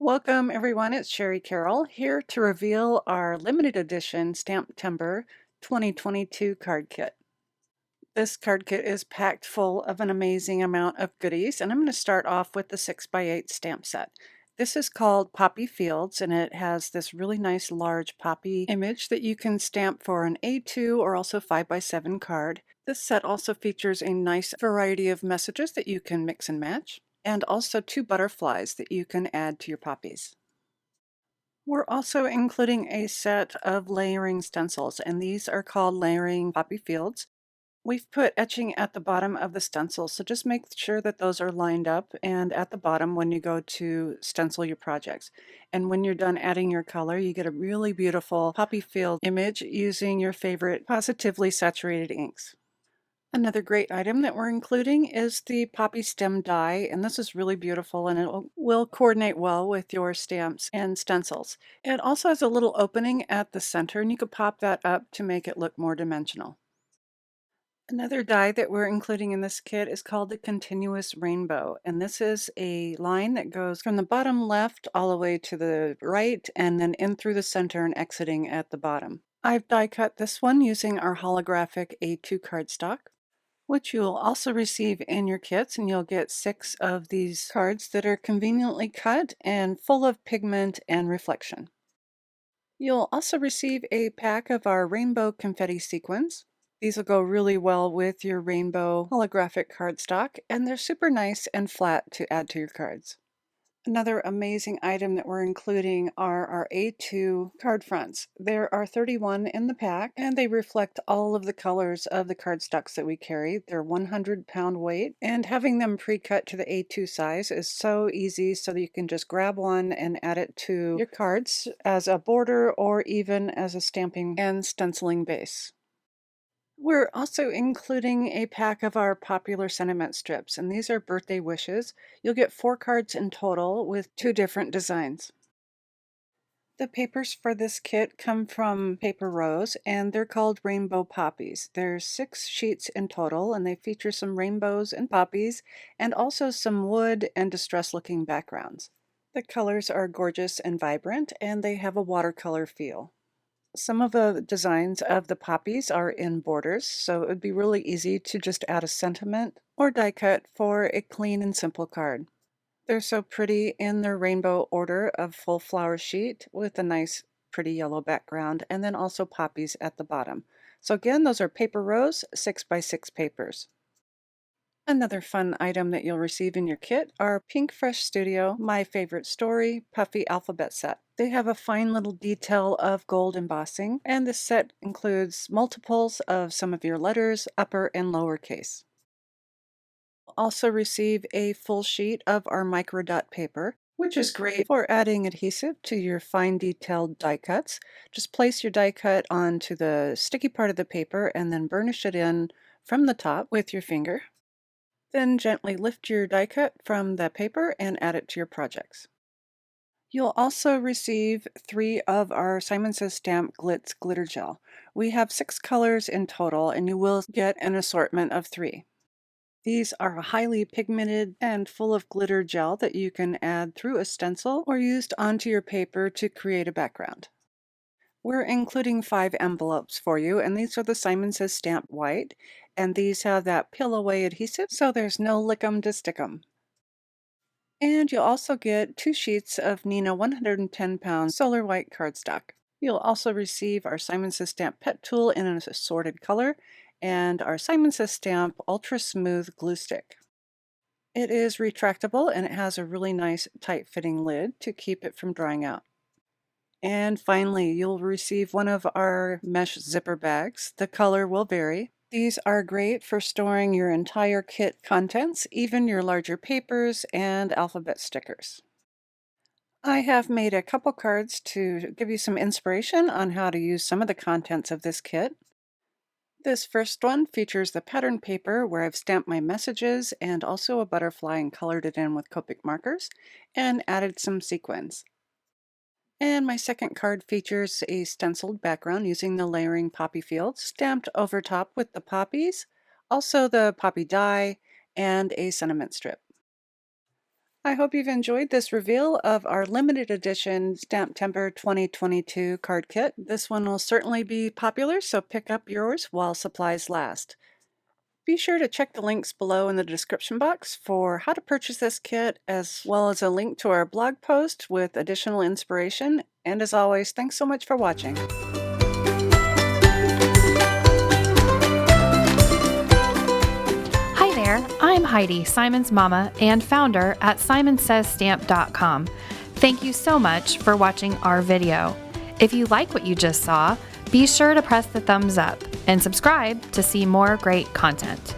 Welcome everyone, it's Sherry Carroll here to reveal our limited edition STAMPtember 2022 card kit. This card kit is packed full of an amazing amount of goodies, and I'm going to start off with the 6x8 stamp set. This is called Poppy Fields, and it has this really nice large poppy image that you can stamp for an A2 or also 5x7 card. This set also features a nice variety of messages that you can mix and match, and also 2 butterflies that you can add to your poppies. We're also including a set of layering stencils, and these are called Layering Poppy Fields. We've put etching at the bottom of the stencil, so just make sure that those are lined up and at the bottom when you go to stencil your projects. And when you're done adding your color, you get a really beautiful poppy field image using your favorite positively saturated inks. Another great item that we're including is the poppy stem die, and this is really beautiful and it will coordinate well with your stamps and stencils. It also has a little opening at the center, and you could pop that up to make it look more dimensional. Another die that we're including in this kit is called the Continuous Rainbow, and this is a line that goes from the bottom left all the way to the right and then in through the center and exiting at the bottom. I've die cut this one using our holographic A2 cardstock, which you'll also receive in your kits, and you'll get 6 of these cards that are conveniently cut and full of pigment and reflection. You'll also receive a pack of our rainbow confetti sequins. These will go really well with your rainbow holographic cardstock, and they're super nice and flat to add to your cards. Another amazing item that we're including are our A2 card fronts. There are 31 in the pack, and they reflect all of the colors of the cardstocks that we carry. They're 100-pound weight, and having them pre-cut to the A2 size is so easy, so that you can just grab one and add it to your cards as a border or even as a stamping and stenciling base. We're also including a pack of our popular sentiment strips, and these are birthday wishes. You'll get 4 cards in total with 2 different designs. The papers for this kit come from Paper Rose, and they're called Rainbow Poppies. There's 6 sheets in total, and they feature some rainbows and poppies, and also some wood and distressed-looking backgrounds. The colors are gorgeous and vibrant, and they have a watercolor feel. Some of the designs of the poppies are in borders, so it would be really easy to just add a sentiment or die cut for a clean and simple card. They're so pretty in their rainbow order of full flower sheet with a nice pretty yellow background, and then also poppies at the bottom. So again, those are Paper Rose 6x6 papers. Another fun item that you'll receive in your kit are Pink Fresh Studio My Favorite Story Puffy Alphabet Set. They have a fine little detail of gold embossing, and this set includes multiples of some of your letters, upper and lower case. You'll also receive a full sheet of our micro dot paper, which is great for adding adhesive to your fine detailed die cuts. Just place your die cut onto the sticky part of the paper and then burnish it in from the top with your finger. Then gently lift your die cut from the paper and add it to your projects. You'll also receive 3 of our Simon Says Stamp Glitz Glitter Gel. We have 6 colors in total, and you will get an assortment of 3. These are highly pigmented and full of glitter gel that you can add through a stencil or used onto your paper to create a background. We're including 5 envelopes for you, and these are the Simon Says Stamp White, and these have that peel away adhesive, so there's no lick 'em to stick 'em. And you'll also get 2 sheets of Nina 110-pound Solar White cardstock. You'll also receive our Simon Says Stamp Pet Tool in an assorted color, and our Simon Says Stamp Ultra Smooth Glue Stick. It is retractable, and it has a really nice tight-fitting lid to keep it from drying out. And finally, you'll receive one of our mesh zipper bags. The color will vary. These are great for storing your entire kit contents, even your larger papers and alphabet stickers. I have made a couple cards to give you some inspiration on how to use some of the contents of this kit. This first one features the pattern paper where I've stamped my messages and also a butterfly and colored it in with Copic markers and added some sequins. And my second card features a stenciled background using the layering poppy field stamped over top with the poppies, also the poppy die, and a sentiment strip. I hope you've enjoyed this reveal of our limited edition STAMPtember 2022 card kit. This one will certainly be popular, so pick up yours while supplies last. Be sure to check the links below in the description box for how to purchase this kit, as well as a link to our blog post with additional inspiration. And as always, thanks so much for watching. Hi there, I'm Heidi, Simon's mama and founder at simonsaysstamp.com. Thank you so much for watching our video. If you like what you just saw, be sure to press the thumbs up and subscribe to see more great content.